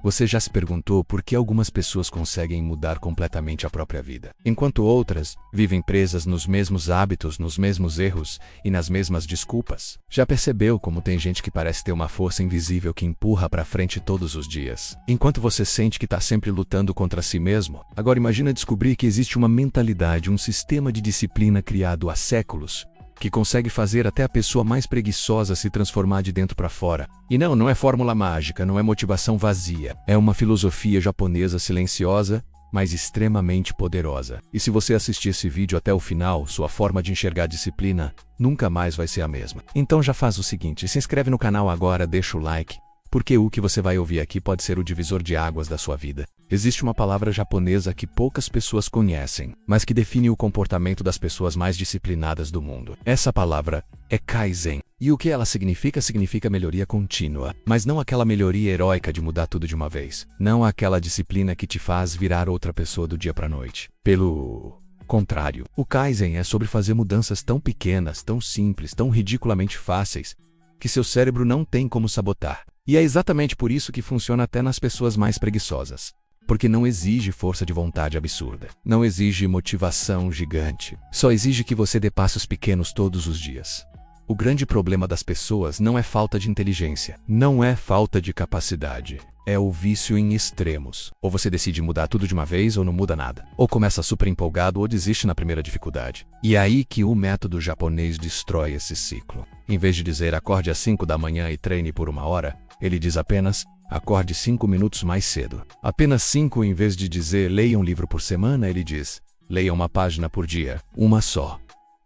Você já se perguntou por que algumas pessoas conseguem mudar completamente a própria vida, enquanto outras vivem presas nos mesmos hábitos, nos mesmos erros e nas mesmas desculpas? Já percebeu como tem gente que parece ter uma força invisível que empurra para frente todos os dias, enquanto você sente que está sempre lutando contra si mesmo? Agora imagina descobrir que existe uma mentalidade, um sistema de disciplina criado há séculos, que consegue fazer até a pessoa mais preguiçosa se transformar de dentro para fora. E não é fórmula mágica, não é motivação vazia. É uma filosofia japonesa silenciosa, mas extremamente poderosa. E se você assistir esse vídeo até o final, sua forma de enxergar a disciplina nunca mais vai ser a mesma. Então já faz o seguinte, se inscreve no canal agora, deixa o like, porque o que você vai ouvir aqui pode ser o divisor de águas da sua vida. Existe uma palavra japonesa que poucas pessoas conhecem, mas que define o comportamento das pessoas mais disciplinadas do mundo. Essa palavra é Kaizen. E o que ela significa? Significa melhoria contínua, mas não aquela melhoria heróica de mudar tudo de uma vez. Não aquela disciplina que te faz virar outra pessoa do dia para a noite. Pelo contrário, o Kaizen é sobre fazer mudanças tão pequenas, tão simples, tão ridiculamente fáceis, que seu cérebro não tem como sabotar. E é exatamente por isso que funciona até nas pessoas mais preguiçosas. Porque não exige força de vontade absurda. Não exige motivação gigante. Só exige que você dê passos pequenos todos os dias. O grande problema das pessoas não é falta de inteligência. Não é falta de capacidade. É o vício em extremos. Ou você decide mudar tudo de uma vez ou não muda nada. Ou começa super empolgado ou desiste na primeira dificuldade. E é aí que o método japonês destrói esse ciclo. Em vez de dizer acorde às 5 da manhã e treine por 1 hora, ele diz apenas acorde 5 minutos mais cedo. Apenas 5 em vez de dizer leia um livro por semana, ele diz leia uma página por dia, uma só.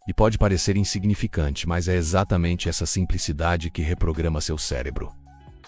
E pode parecer insignificante, mas é exatamente essa simplicidade que reprograma seu cérebro.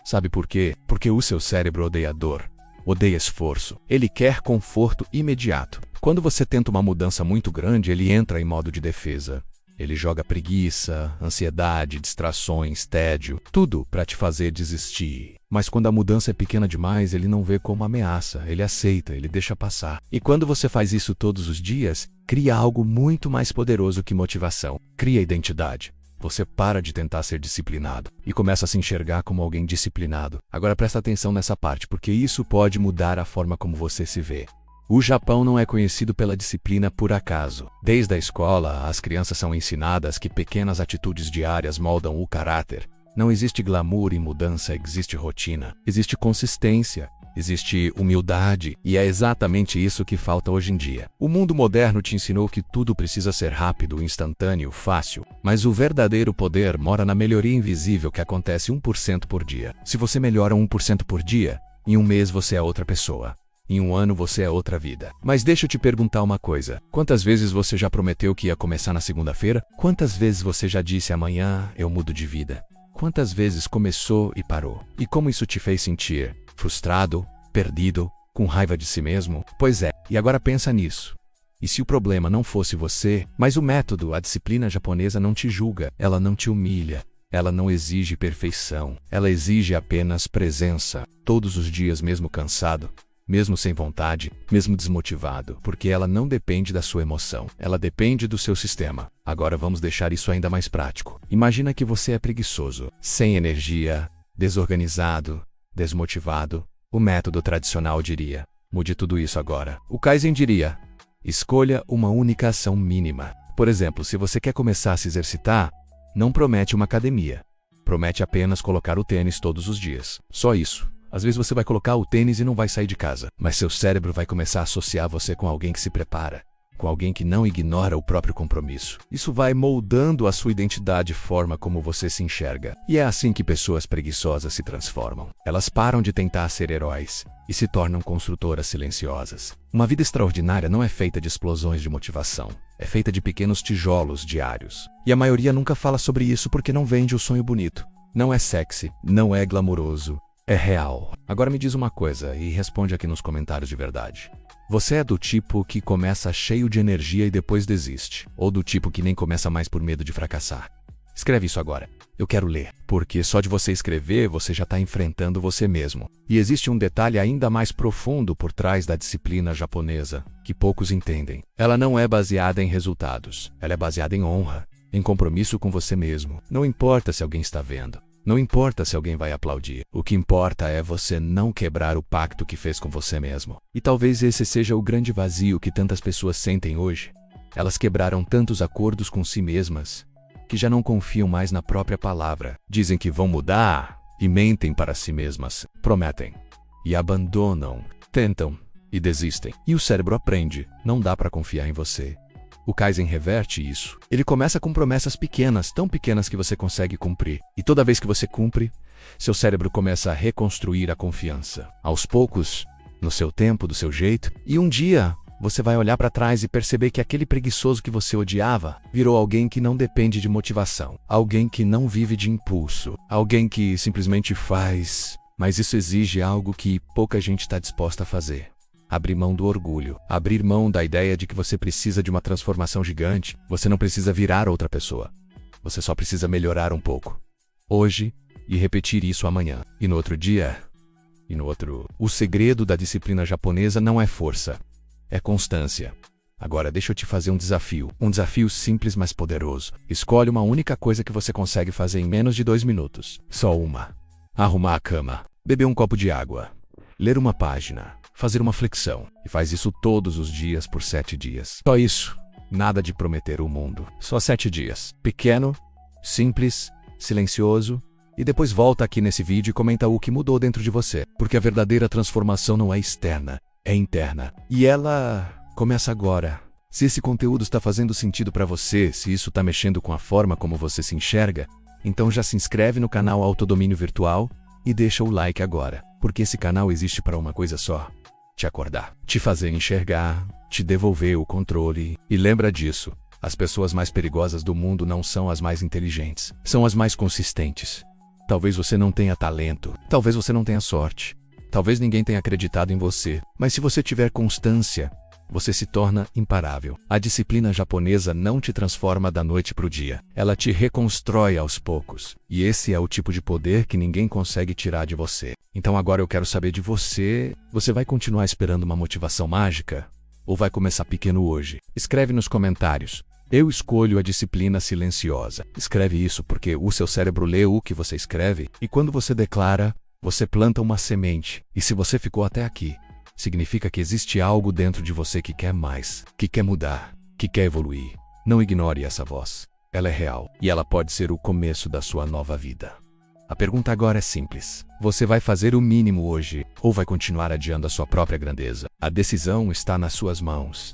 Sabe por quê? Porque o seu cérebro odeia dor, odeia esforço. Ele quer conforto imediato. Quando você tenta uma mudança muito grande, ele entra em modo de defesa. Ele joga preguiça, ansiedade, distrações, tédio, tudo para te fazer desistir. Mas quando a mudança é pequena demais, ele não vê como ameaça, ele aceita, ele deixa passar. E quando você faz isso todos os dias, cria algo muito mais poderoso que motivação. Cria identidade. Você para de tentar ser disciplinado e começa a se enxergar como alguém disciplinado. Agora presta atenção nessa parte, porque isso pode mudar a forma como você se vê. O Japão não é conhecido pela disciplina por acaso. Desde a escola, as crianças são ensinadas que pequenas atitudes diárias moldam o caráter. Não existe glamour em mudança, existe rotina. Existe consistência, existe humildade, e é exatamente isso que falta hoje em dia. O mundo moderno te ensinou que tudo precisa ser rápido, instantâneo, fácil. Mas o verdadeiro poder mora na melhoria invisível que acontece 1% por dia. Se você melhora 1% por dia, em um mês você é outra pessoa. Em um ano você é outra vida. Mas deixa eu te perguntar uma coisa. Quantas vezes você já prometeu que ia começar na segunda-feira? Quantas vezes você já disse amanhã eu mudo de vida? Quantas vezes começou e parou? E como isso te fez sentir? Frustrado? Perdido? Com raiva de si mesmo? Pois é, e agora pensa nisso. E se o problema não fosse você, mas o método, a disciplina japonesa não te julga, ela não te humilha. Ela não exige perfeição, ela exige apenas presença. Todos os dias mesmo cansado, mesmo sem vontade, mesmo desmotivado, porque ela não depende da sua emoção, ela depende do seu sistema. Agora vamos deixar isso ainda mais prático. Imagina que você é preguiçoso, sem energia, desorganizado, desmotivado. O método tradicional diria, mude tudo isso agora. O Kaizen diria, escolha uma única ação mínima. Por exemplo, se você quer começar a se exercitar, não promete uma academia. Promete apenas colocar o tênis todos os dias. Só isso. Às vezes você vai colocar o tênis e não vai sair de casa, mas seu cérebro vai começar a associar você com alguém que se prepara, com alguém que não ignora o próprio compromisso. Isso vai moldando a sua identidade, forma como você se enxerga. E é assim que pessoas preguiçosas se transformam. Elas param de tentar ser heróis e se tornam construtoras silenciosas. Uma vida extraordinária não é feita de explosões de motivação. É feita de pequenos tijolos diários. E a maioria nunca fala sobre isso porque não vende o sonho bonito. Não é sexy, não é glamouroso. É real. Agora me diz uma coisa e responde aqui nos comentários de verdade. Você é do tipo que começa cheio de energia e depois desiste? Ou do tipo que nem começa mais por medo de fracassar? Escreve isso agora. Eu quero ler. Porque só de você escrever, você já está enfrentando você mesmo. E existe um detalhe ainda mais profundo por trás da disciplina japonesa, que poucos entendem. Ela não é baseada em resultados. Ela é baseada em honra, em compromisso com você mesmo. Não importa se alguém está vendo. Não importa se alguém vai aplaudir. O que importa é você não quebrar o pacto que fez com você mesmo. E talvez esse seja o grande vazio que tantas pessoas sentem hoje. Elas quebraram tantos acordos com si mesmas que já não confiam mais na própria palavra. Dizem que vão mudar e mentem para si mesmas. Prometem e abandonam, tentam e desistem. E o cérebro aprende, não dá para confiar em você. O Kaizen reverte isso. Ele começa com promessas pequenas, tão pequenas que você consegue cumprir. E toda vez que você cumpre, seu cérebro começa a reconstruir a confiança. Aos poucos, no seu tempo, do seu jeito. E um dia, você vai olhar para trás e perceber que aquele preguiçoso que você odiava virou alguém que não depende de motivação. Alguém que não vive de impulso. Alguém que simplesmente faz. Mas isso exige algo que pouca gente está disposta a fazer. Abrir mão do orgulho. Abrir mão da ideia de que você precisa de uma transformação gigante. Você não precisa virar outra pessoa. Você só precisa melhorar um pouco. Hoje, e repetir isso amanhã. E no outro dia. E no outro. O segredo da disciplina japonesa não é força. É constância. Agora deixa eu te fazer um desafio. Um desafio simples, mas poderoso. Escolhe uma única coisa que você consegue fazer em menos de 2 minutos. Só uma. Arrumar a cama. Beber um copo de água. Ler uma página. Fazer uma flexão. E faz isso todos os dias por 7 dias. Só isso. Nada de prometer o mundo. Só 7 dias. Pequeno, simples, silencioso. E depois volta aqui nesse vídeo e comenta o que mudou dentro de você. Porque a verdadeira transformação não é externa, é interna. E ela começa agora. Se esse conteúdo está fazendo sentido para você, se isso está mexendo com a forma como você se enxerga, então já se inscreve no canal Autodomínio Virtual e deixa o like agora. Porque esse canal existe para uma coisa só. Te acordar, te fazer enxergar, te devolver o controle. E lembra disso, as pessoas mais perigosas do mundo não são as mais inteligentes, são as mais consistentes. Talvez você não tenha talento, talvez você não tenha sorte, talvez ninguém tenha acreditado em você, mas se você tiver constância, você se torna imparável. A disciplina japonesa não te transforma da noite para o dia. Ela te reconstrói aos poucos. E esse é o tipo de poder que ninguém consegue tirar de você. Então agora eu quero saber de você. Você vai continuar esperando uma motivação mágica? Ou vai começar pequeno hoje? Escreve nos comentários. Eu escolho a disciplina silenciosa. Escreve isso porque o seu cérebro lê o que você escreve. E quando você declara, você planta uma semente. E se você ficou até aqui, significa que existe algo dentro de você que quer mais, que quer mudar, que quer evoluir. Não ignore essa voz. Ela é real e ela pode ser o começo da sua nova vida. A pergunta agora é simples. Você vai fazer o mínimo hoje ou vai continuar adiando a sua própria grandeza? A decisão está nas suas mãos.